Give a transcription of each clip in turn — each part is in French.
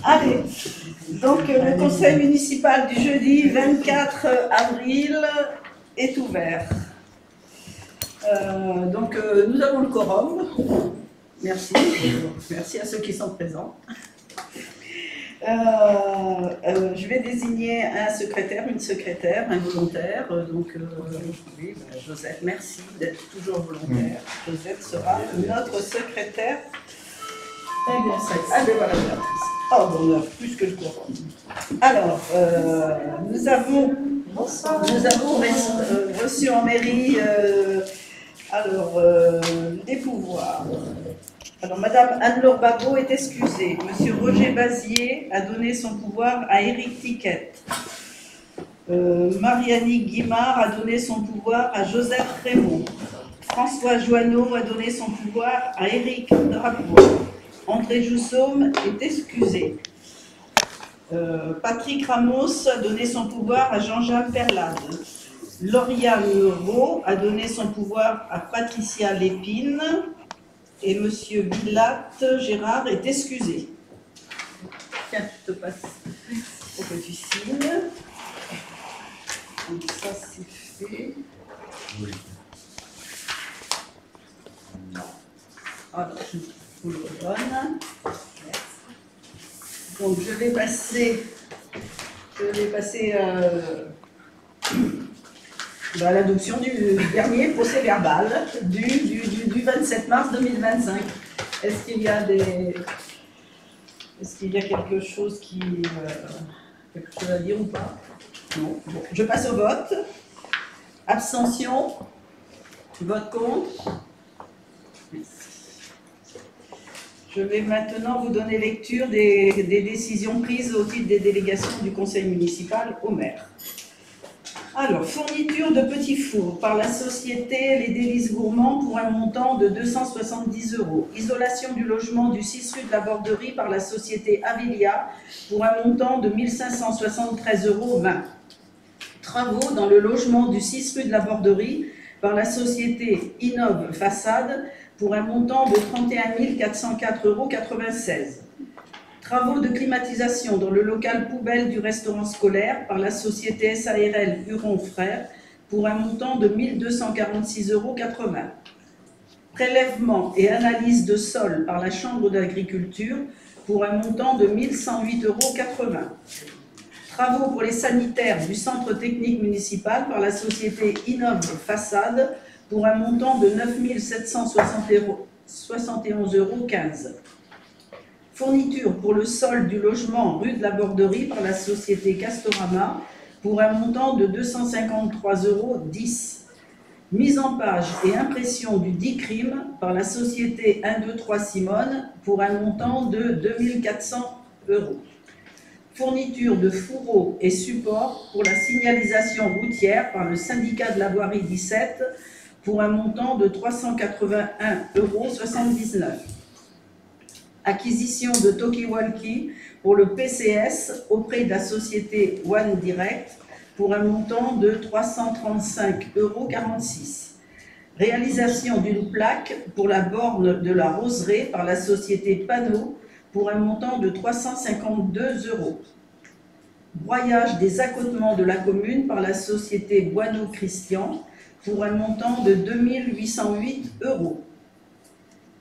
Allez, donc le conseil municipal du jeudi 24 avril est ouvert. Nous avons le quorum. Merci. Merci à ceux qui sont présents. Je vais désigner un secrétaire, une secrétaire, un volontaire. Oui, Josette, merci d'être toujours volontaire. Josette sera notre secrétaire. Oh, bon, on a plus que le quorum. Alors, nous avons reçu en mairie des pouvoirs. Alors, Madame Anne-Laure Babot est excusée. Monsieur Roger Bazier a donné son pouvoir à Éric Tiquette. Marianne Guimard a donné son pouvoir à Joseph Raymond. François Joanneau a donné son pouvoir à Éric Drapeau. André Joussaume est excusé. Patrick Ramos a donné son pouvoir à Jean-Jacques Perlade. Lauriane Rowe a donné son pouvoir à Patricia Lépine. Et Monsieur Villat Gérard est excusé. Tiens, je te passe pour que tu signes. Donc ça, c'est fait. Oui. Alors, je vous le redonne. Donc, je vais passer à l'adoption du dernier procès verbal du 27 mars 2025. Est-ce qu'il y a quelque chose à dire ou pas? Non. Bon, je passe au vote. Abstention. Vote contre. Merci. Je vais maintenant vous donner lecture des décisions prises au titre des délégations du conseil municipal au maire. Alors, fourniture de petits fours par la société Les Délices Gourmands pour un montant de 270 €. Isolation du logement du 6 rue de la Borderie par la société Avilia pour un montant de 1 573,20 €. Travaux dans le logement du 6 rue de la Borderie par la société Innove Façade pour un montant de 31 404,96 €. Travaux de climatisation dans le local poubelle du restaurant scolaire par la société SARL Huron Frères pour un montant de 1 246,80 €. Prélèvement et analyse de sol par la Chambre d'agriculture pour un montant de 1 108,80 €. Travaux pour les sanitaires du centre technique municipal par la société Innove Façade pour un montant de 9 771,15 €. Fourniture pour le sol du logement rue de la Borderie par la société Castorama pour un montant de 253,10 €. Mise en page et impression du DICRIM par la société 123 Simone pour un montant de 2 400 €. Fourniture de fourreaux et supports pour la signalisation routière par le syndicat de la voirie 17 pour un montant de 381,79 €. Acquisition de talkie-walkie pour le PCS auprès de la société One Direct pour un montant de 335,46 €. Réalisation d'une plaque pour la borne de la Roseraie par la société Panneau pour un montant de 352 €. Broyage des accotements de la commune par la société Boineau Christian pour un montant de 2 808 €.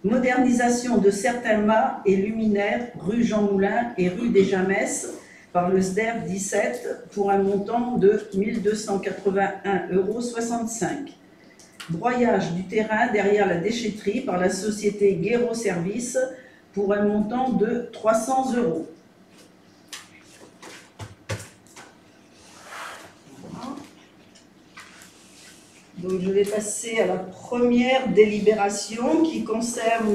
Modernisation de certains mâts et luminaires rue Jean Moulin et rue des Jamesses par le SDER 17 pour un montant de 1 281,65 €. Broyage du terrain derrière la déchetterie par la société Guéraud Service pour un montant de 300 €. Donc, je vais passer à la première délibération qui concerne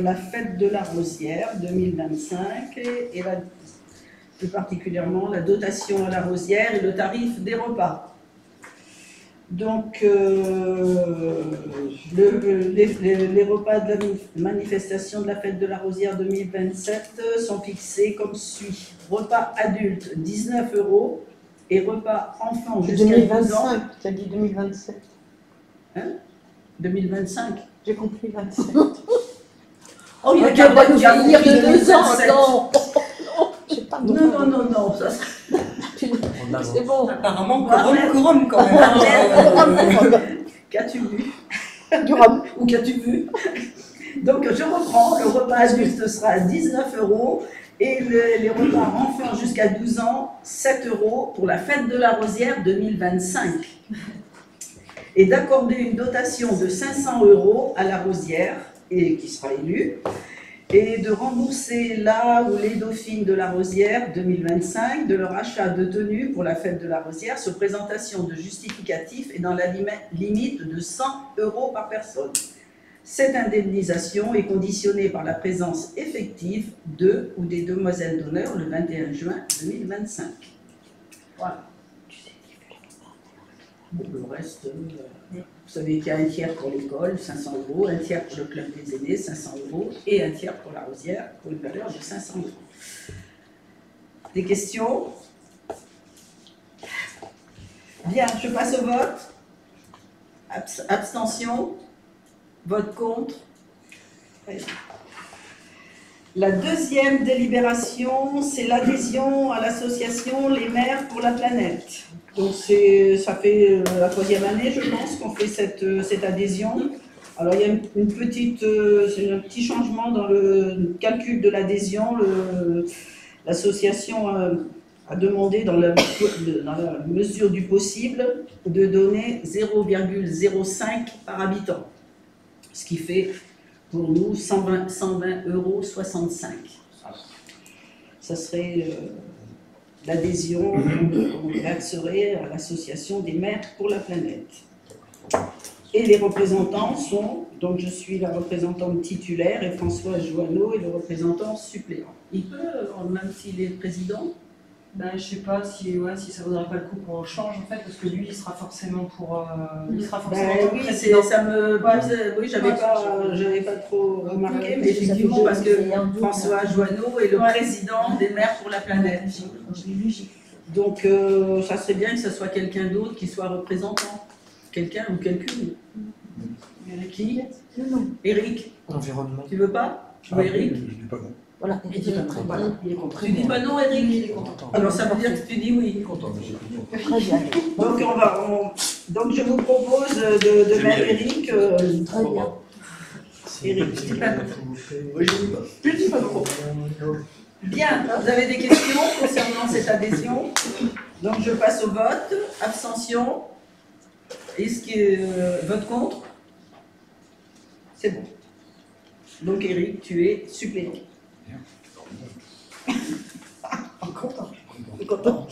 la fête de la Rosière 2025 et plus particulièrement la dotation à la Rosière et le tarif des repas. Donc, les repas de la manifestation de la fête de la Rosière 2027 sont fixés comme suit. Repas adulte 19 € et repas enfants jusqu'à 12 ans. 2025, tu as dit 2027. Hein? 2025. J'ai compris 27. Oh, il y a qu'à vieillir de 2 ans, non. Non, non, non, non, ça C'est bon. Apparemment, quorum quand même. Qu'as-tu vu? Du rhum. Ou qu'as-tu vu? Donc je reprends, le repas adulte sera à 19 € et les repas enfants jusqu'à 12 ans, 7 € pour la fête de la Rosière 2025. Et d'accorder une dotation de 500 € à la Rosière, et qui sera élue, et de rembourser la ou les dauphines de la Rosière 2025 de leur achat de tenues pour la fête de la Rosière sur présentation de justificatifs et dans la limite de 100 € par personne. Cette indemnisation est conditionnée par la présence effective de ou des demoiselles d'honneur le 21 juin 2025. Voilà. Bon, le reste, vous savez qu'il y a un tiers pour l'école, 500 €, un tiers pour le club des aînés, 500 € et un tiers pour la Rosière pour une valeur de 500 €. Des questions? Bien, je passe au vote. Abstention? Vote contre? La deuxième délibération, c'est l'adhésion à l'association Les Mères pour la Planète. Donc ça fait la 3e année, je pense, qu'on fait cette adhésion. Alors il y a c'est un petit changement dans le calcul de l'adhésion. L'association a demandé, dans la mesure du possible, de donner 0,05 par habitant. Ce qui fait pour nous 120,65 €. Ça serait l'adhésion qu'on verserait à l'association des Mères pour la Planète. Et les représentants sont, donc je suis la représentante titulaire et François Joanneau est le représentant suppléant. Il peut, même s'il est président? Ben, je sais pas si ça vaudrait pas le coup qu'on change en fait, parce que lui il sera forcément pour. Il sera forcément oui, président. ça me. Oui, j'avais pas trop remarqué, mais effectivement, parce que François Joanneau est le président des Mères pour la Planète. Donc, ça serait bien que ce soit quelqu'un d'autre qui soit représentant. Quelqu'un ou quelqu'une. Qui? Eric. Environnement. Tu veux pas? Ou Eric? Je dis pas non. Voilà, il dit pas très bien. Il est content. Tu dis pas non, Eric? Il est content. Alors ça veut dire que tu dis oui. Je suis content, mais j'ai plus non. Très bien. Donc je vous propose de mettre Eric. Très bien. Eric, je dis pas non. Oui, je dis pas. Je dis pas non. Bien, vous avez des questions concernant cette adhésion? Donc je passe au vote. Abstention? Est-ce que vote contre? C'est bon. Donc Eric, tu es suppléant. Content.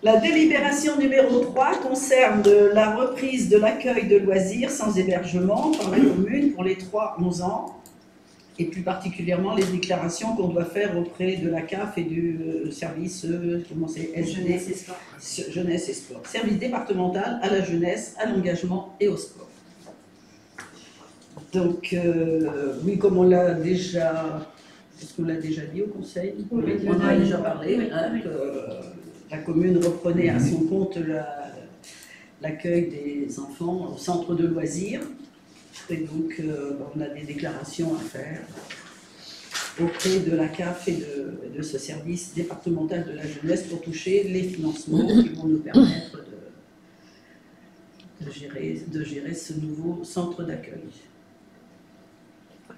La délibération numéro 3 concerne la reprise de l'accueil de loisirs sans hébergement par la commune pour les 3-11 ans, et plus particulièrement les déclarations qu'on doit faire auprès de la CAF et du service Jeunesse et sport. Jeunesse et sport. Service départemental à la jeunesse, à l'engagement et au sport. Donc, oui, comme on l'a déjà... Est-ce qu'on l'a déjà dit au Conseil? Oui, on en a déjà parlé, hein, que la commune reprenait à son compte l'accueil des enfants au centre de loisirs. Et donc, on a des déclarations à faire auprès de la CAF et de ce service départemental de la jeunesse pour toucher les financements qui vont nous permettre de gérer ce nouveau centre d'accueil.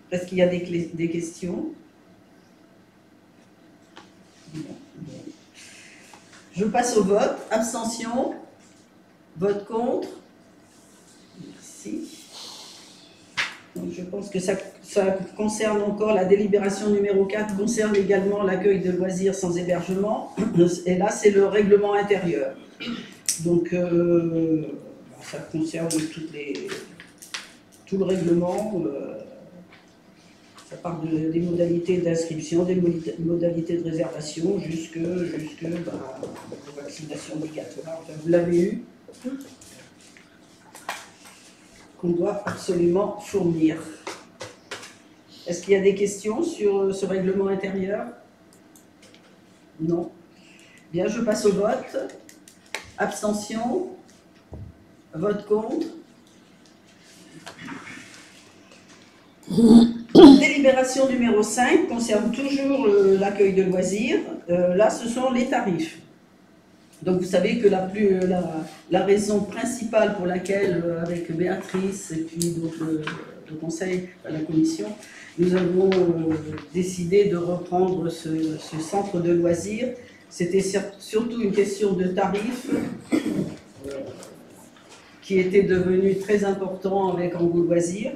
Est-ce qu'il y a des questions? Je passe au vote. Abstention? Vote contre? Merci. Donc je pense que ça concerne encore la délibération numéro 4, concerne également l'accueil de loisirs sans hébergement. Et là, c'est le règlement intérieur. Donc ça concerne tout le règlement. Ça parle des modalités d'inscription, des modalités de réservation, jusque vaccination obligatoire. Enfin, vous l'avez eu, qu'on doit absolument fournir. Est-ce qu'il y a des questions sur ce règlement intérieur? Non. Bien, je passe au vote. Abstention? Vote contre? délibération numéro 5 concerne toujours l'accueil de loisirs. Là, ce sont les tarifs. Donc vous savez que la raison principale pour laquelle, avec Béatrice et puis donc le conseil, la commission, nous avons décidé de reprendre ce centre de loisirs, c'était surtout une question de tarifs qui était devenu très important avec Angoulême Loisirs.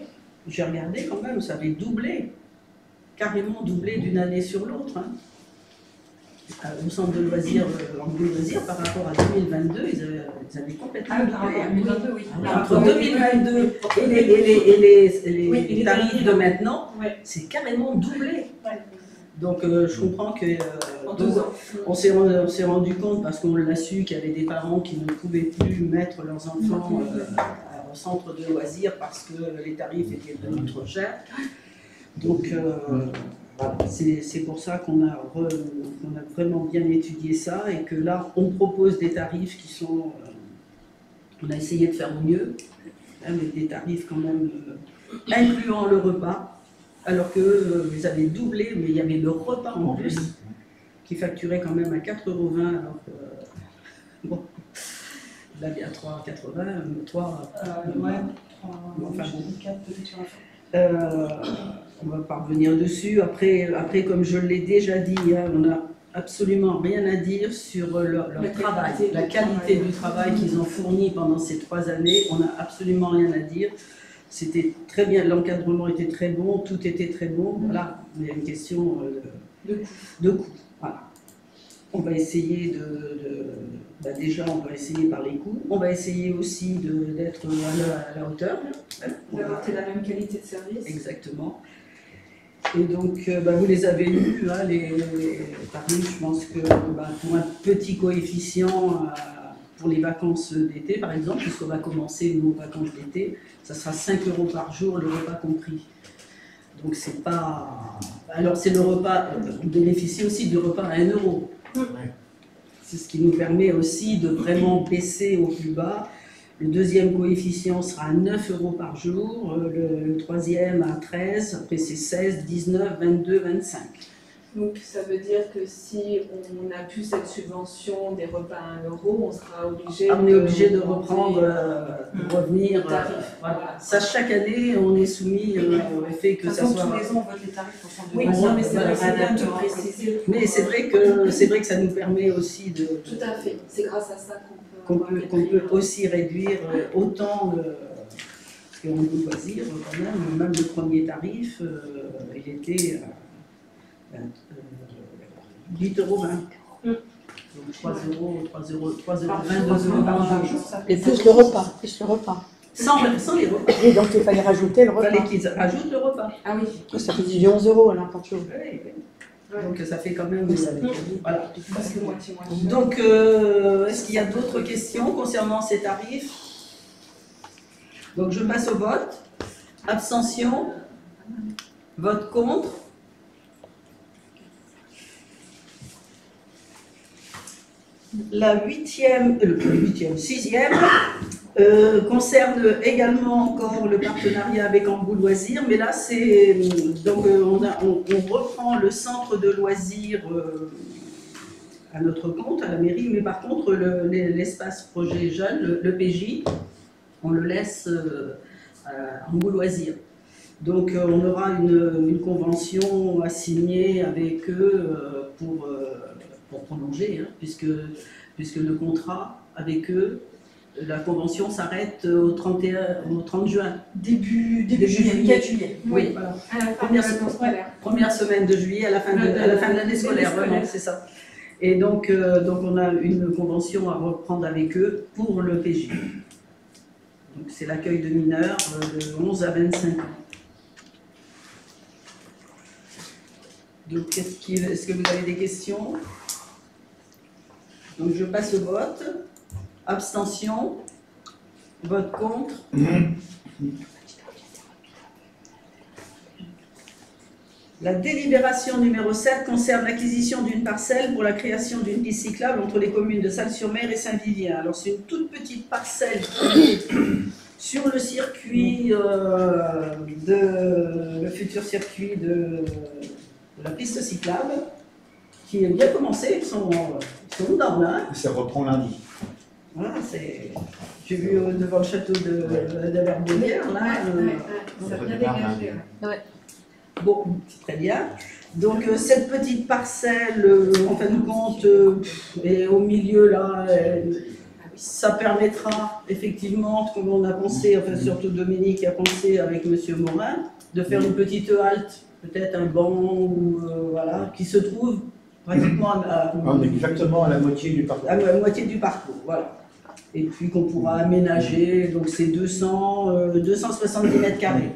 J'ai regardé quand même, ça avait doublé, carrément doublé d'une année sur l'autre. Hein. Au centre de loisirs, Angoulême Loisirs, par rapport à 2022, ils avaient complètement doublé. 2022, oui. Entre 2022 et les tarifs de maintenant, c'est carrément doublé. Donc je comprends que on s'est rendu compte, parce qu'on l'a su, qu'il y avait des parents qui ne pouvaient plus mettre leurs enfants au centre de loisirs parce que les tarifs étaient vraiment trop chers. Donc voilà, c'est pour ça qu'on a vraiment bien étudié ça et que là on propose des tarifs qui sont, on a essayé de faire au mieux, avec des tarifs quand même incluant le repas. Alors que vous avez doublé, mais il y avait le repas en plus, qui facturait quand même à 4,20 €, alors que, bon, là il y a 3,80 €, 3, enfin bon. 4 peut-être sur la fin. On va pas revenir dessus. Après, comme je l'ai déjà dit, hein, on n'a absolument rien à dire sur leur travail, la qualité du travail qu'ils ont fourni pendant ces 3 années, on n'a absolument rien à dire. C'était très bien, l'encadrement était très bon, tout était très bon, voilà, il y a une question de coût. Voilà. On va essayer déjà on va essayer par les coûts, on va essayer aussi d'être à la hauteur. D'apporter la même qualité de service. Exactement. Et donc, vous les avez eus, hein, les tarifs, je pense que pour un petit coefficient, pour les vacances d'été, par exemple, puisqu'on va commencer nos vacances d'été, ça sera 5 € par jour, le repas compris. Donc c'est pas... Alors c'est le repas, on bénéficie aussi du repas à 1 €. C'est ce qui nous permet aussi de vraiment baisser au plus bas. Le deuxième coefficient sera à 9 € par jour, le troisième à 13, après c'est 16, 19, 22, 25. Donc ça veut dire que si on n'a plus cette subvention des repas à 1 €, on sera obligé on est obligé de reprendre, de revenir. Voilà. Ça, chaque année, on est soumis au fait que ça soit... Tous les ans, on vote les tarifs pour centre de Oui, loisirs. non, mais c'est vrai, c'est bien de Voilà. préciser. Mais c'est vrai que ça nous permet aussi de... Tout à fait, c'est grâce à ça qu'on peut aussi réduire autant parce qu'en loisir, quand même le premier tarif, il était 8,20 €. Donc 3 €, 22 € par jour. Et plus le repas, Sans les repas. Et donc il fallait rajouter le Il repas. fallait qu'ils rajoutent le repas. Ah oui. Ça fait 11 € alors par jour. Oui, oui. Donc ça fait quand même... Voilà. Parce que moitié. Donc, est-ce qu'il y a d'autres questions concernant ces tarifs? Donc, je passe au vote. Abstention? Vote contre? La sixième concerne également encore le partenariat avec Angoulême Loisirs, mais là c'est donc on reprend le centre de loisirs à notre compte, à la mairie, mais par contre l'espace projet jeune, le PJ, on le laisse à Angoulême Loisirs. Donc on aura une convention à signer avec eux pour prolonger, hein, puisque le contrat avec eux, la convention s'arrête au 30 juin. Début juillet, 4 juillet. Oui, voilà. Première semaine de juillet, à la fin de l'année scolaire, vraiment, c'est ça. Et donc on a une convention à reprendre avec eux pour le PJ. Donc c'est l'accueil de mineurs de 11 à 25 ans. Donc est-ce que vous avez des questions? Donc je passe au vote. Abstention. Vote contre. La délibération numéro 7 concerne l'acquisition d'une parcelle pour la création d'une piste cyclable entre les communes de Salles-sur-Mer et Saint-Vivien. Alors c'est une toute petite parcelle sur le circuit, le futur circuit de la piste cyclable, qui est bien commencé, ils sont dedans là. Ça reprend lundi. Voilà, j'ai vu devant le château de l'Herbaudière, là. Ça a bien dégagé. Ouais. Bon, c'est très bien. Donc cette petite parcelle, en fin de compte, est au milieu là, ça permettra effectivement, comme on a pensé, enfin surtout Dominique a pensé avec Monsieur Morin, de faire une petite halte, peut-être un banc ou voilà, qui se trouve pratiquement exactement à la moitié du parcours. À la moitié du parcours, voilà. Et puis qu'on pourra aménager, donc c'est 270 mètres carrés.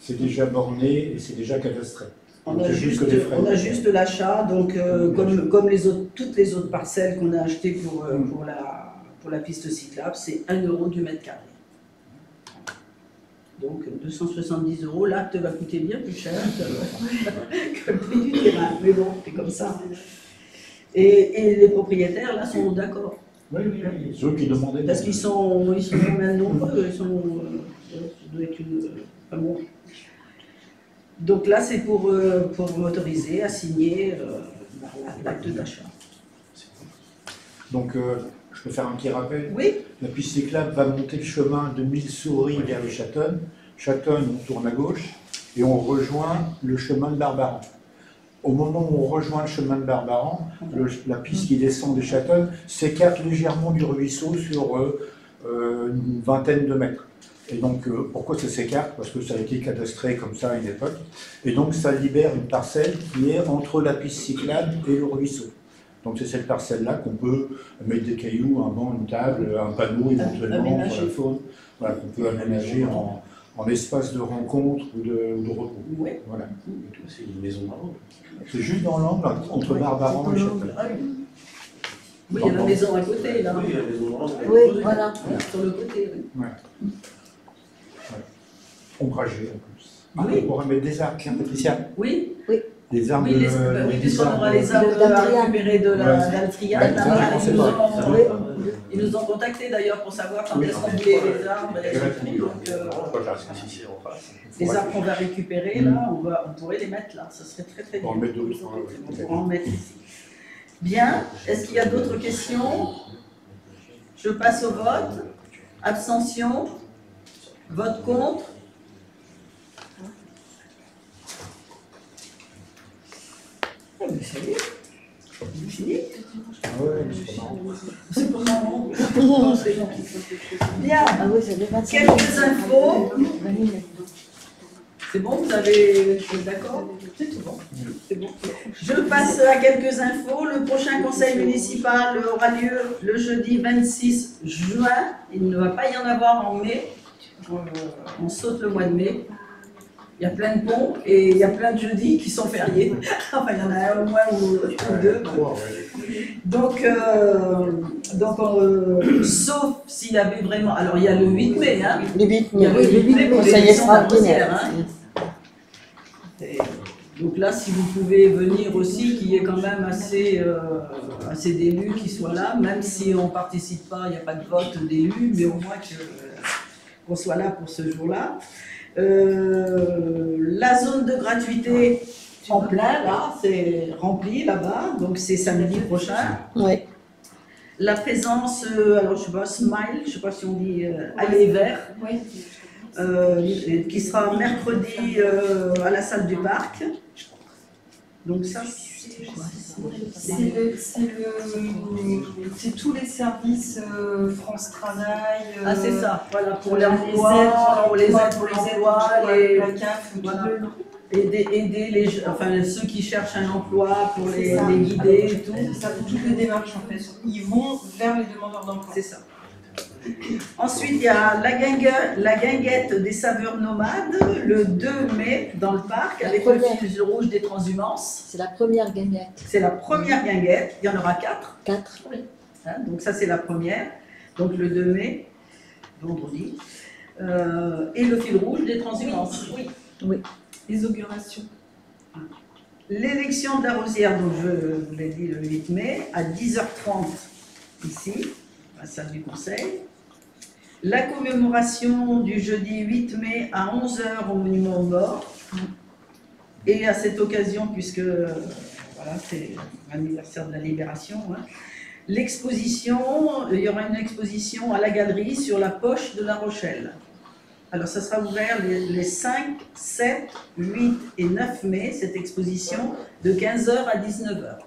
C'est déjà borné et c'est déjà cadastré. On a juste l'achat, donc comme toutes les autres parcelles qu'on a achetées pour la piste cyclable, c'est 1 € du mètre carré. Donc 270 €, l'acte va coûter bien plus cher que le prix du terrain, mais bon, c'est comme ça. Et les propriétaires là sont d'accord. Oui, ceux qui demandaient. Parce qu'ils sont quand même nombreux, ça doit être bon. Donc là, c'est pour m'autoriser à signer l'acte d'achat. Donc, je peux faire un petit rappel. Oui. La piste cyclable va monter le chemin de Mille-Souris vers les Châtonnes. Châtonnes, on tourne à gauche et on rejoint le chemin de Barbaran. Au moment où on rejoint le chemin de Barbaran, la piste qui descend des Châtonnes s'écarte légèrement du ruisseau sur une vingtaine de mètres. Et donc, pourquoi ça s'écarte? Parce que ça a été cadastré comme ça à une époque. Et donc, ça libère une parcelle qui est entre la piste cyclable et le ruisseau. Donc, c'est cette parcelle-là qu'on peut mettre des cailloux, un banc, une table, un panneau éventuellement pour la faune. Voilà, qu'on peut aménager en espace de rencontre ou de repos. Oui. Voilà. C'est une maison d'arbre. C'est juste dans l'angle entre Barbaran et Châtonnes. Oui, il y a la maison à côté, là. Oui, il y a la maison d'arbre. Oui, voilà. Sur le côté, oui. Ouais. Ombragé en plus. Oui. On pourrait mettre des arbres, tiens, Patricia. Oui. Des arbres. Oui, puisqu'on aura les arbres à récupérer de l'Altriade. Ils nous ont contactés d'ailleurs pour savoir quand est-ce qu'on voulait les arbres. Les arbres qu'on va récupérer, là, on pourrait les mettre là. Ce serait très très bien. On va en mettre deux ou trois. On pourra en mettre ici. Bien. Est-ce qu'il y a d'autres questions? Je passe au vote. Abstention. Vote contre. Ça y est, c'est fini. C'est pas marrant. Bien. Ah oui, ça fait 25 Quelques infos. C'est bon, vous avez. D'accord? C'est tout bon. C'est bon. Je passe à quelques infos. Le prochain conseil municipal aura lieu le jeudi 26 juin. Il ne va pas y en avoir en mai. On saute le mois de mai. Il y a plein de ponts et il y a plein de jeudis qui sont fériés. Enfin, il y en a un au moins ou deux. Donc sauf s'il y avait vraiment. Alors, il y a le 8 mai. Hein. Le 8 Il y a le 8 mai pour ça y est, l'élection sera d'Arosière. Donc là, si vous pouvez venir aussi, qu'il y ait quand même assez d'élus qui soient là, même si on ne participe pas, il n'y a pas de vote d'élus, mais au moins qu'on soit là pour ce jour-là. La zone de gratuité en plein, là, c'est rempli là-bas, donc c'est samedi prochain. Oui. La présence, alors je sais pas, Smile, je sais pas si on dit aller vert, qui sera mercredi à la salle du parc. Donc ça, c'est quoi? C'est tous les services France Travail. Ah, c'est ça, voilà, pour les l'emploi, pour les aides pour l'emploi, la CAF, voilà. Aider ceux qui cherchent un emploi, pour les guider et tout. C'est ça, pour toutes les démarches en fait. Ils vont vers les demandeurs d'emploi. C'est ça. Ensuite, il y a la guinguette des saveurs nomades, le 2 mai, dans le parc, avec le fil rouge des transhumances. C'est la première guinguette. C'est la première guinguette, il y en aura 4. 4. Hein, donc ça, c'est la première. Donc le 2 mai, vendredi. Et le fil rouge des transhumances. Oui. Inauguration. L'élection de la Rosière, donc je vous l'ai dit le 8 mai, à 10h30 ici, à la salle du conseil. La commémoration du jeudi 8 mai à 11 h au Monument aux Morts. Et à cette occasion, puisque voilà, c'est l'anniversaire de la Libération, hein, l'exposition, il y aura une exposition à la galerie sur la poche de La Rochelle. Alors ça sera ouvert les 5, 7, 8 et 9 mai, cette exposition, de 15 h à 19 h.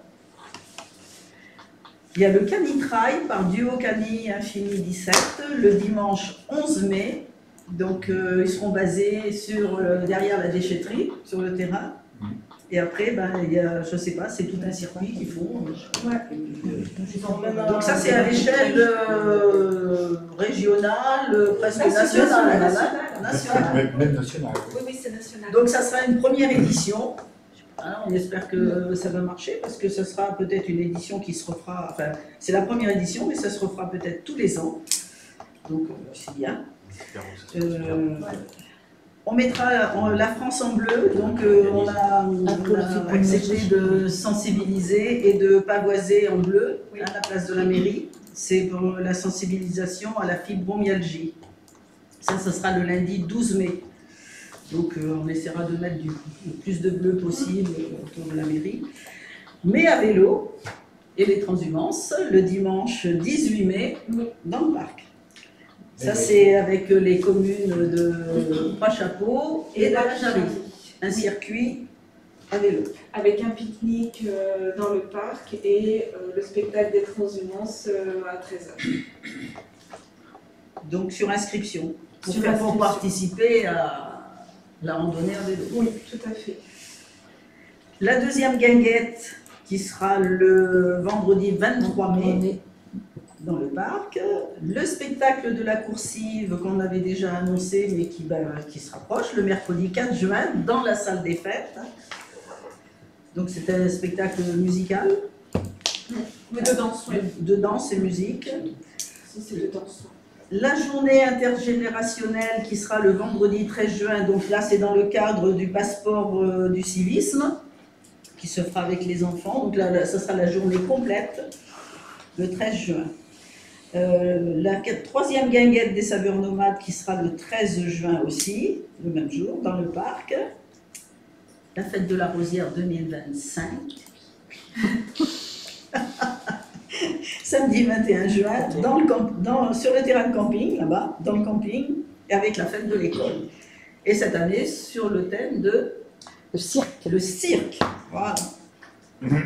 Il y a le Canitrail par Duo Cani Infini 17, le dimanche 11 mai. Donc ils seront basés sur, derrière la déchetterie, sur le terrain. Et après, ben, il y a, je ne sais pas, c'est tout un circuit qu'ils font. Donc ça, c'est à l'échelle régionale, presque nationale. Même national. Oui, oui, c'est national. Donc ça sera une première édition. Hein, on espère que ça va marcher parce que ça sera peut-être une édition qui se refera, enfin c'est la première édition mais ça se refera peut-être tous les ans. Donc c'est bien. On mettra la France en bleu, donc on a accepté de sensibiliser et de pavoiser en bleu à la place de la mairie. C'est pour la sensibilisation à la fibromyalgie. Ça sera le lundi 12 mai. Donc on essaiera de mettre le plus de bleu possible autour de la mairie. Mais à vélo et les transhumances, le dimanche 18 mai, dans le parc. Ça c'est avec les communes de Trois-Chapeaux et de la Jarry. Un circuit à vélo. Avec un pique-nique dans le parc et le spectacle des transhumances à 13 h. Donc sur inscription, pour participer à la randonnée à vélo. Oui, tout à fait. La deuxième guinguette qui sera le vendredi 23 mai dans le parc. Le spectacle de la coursive qu'on avait déjà annoncé mais qui se rapproche le mercredi 4 juin dans la salle des fêtes. Donc c'est un spectacle musical. Mais de danse, oui. De danse et musique. Si, c'est de danse. La journée intergénérationnelle qui sera le vendredi 13 juin, donc là c'est dans le cadre du passeport du civisme, qui se fera avec les enfants, donc là ça sera la journée complète, le 13 juin. La troisième guinguette des saveurs nomades qui sera le 13 juin aussi, le même jour, dans le parc. La fête de la Rosière 2025. Samedi 21 juin, sur le terrain de camping, là-bas, dans le camping, et avec la fête de l'école. Et cette année, sur le thème de... Le cirque. Le cirque, voilà. Le 21,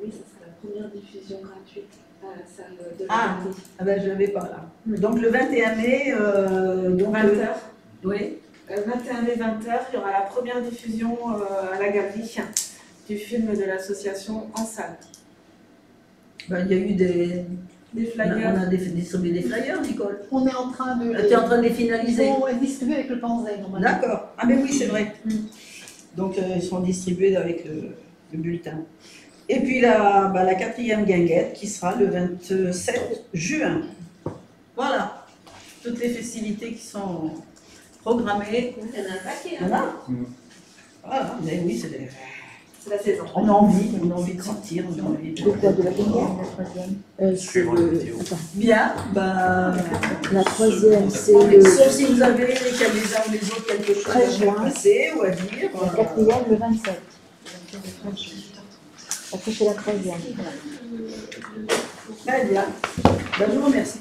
oui, ça sera la première diffusion gratuite à la salle de la galerie. Ah ben je l'avais pas là. Donc le 21 mai, 20h. Oui. 21 mai, 20h, il y aura la première diffusion à la galerie du film de l'association en salle. Ben, il y a eu des flyers. On a distribué des flyers, Nicole. On est en train de... Tu es en train de les finaliser. Ils vont être distribués avec le Panzai, normalement. D'accord. Ah mais oui, c'est vrai. Donc ils seront distribués avec le bulletin. Et puis la quatrième guinguette qui sera le 27 juin. Voilà. Toutes les festivités qui sont programmées. Il y en a un paquet. Il y en a. Voilà. Mais oui, c'est la saison. On a envie de sortir, on a envie de... Le quoi de la première, la troisième Suivant la météo. Attends. Bien, bah... La troisième, c'est le... Sauf si vous avez les uns ou les autres quelque chose 13 à juin. passer ou à dire. La quatrième, le 27. Après, c'est la 13e. Très bien. Ben, je vous remercie.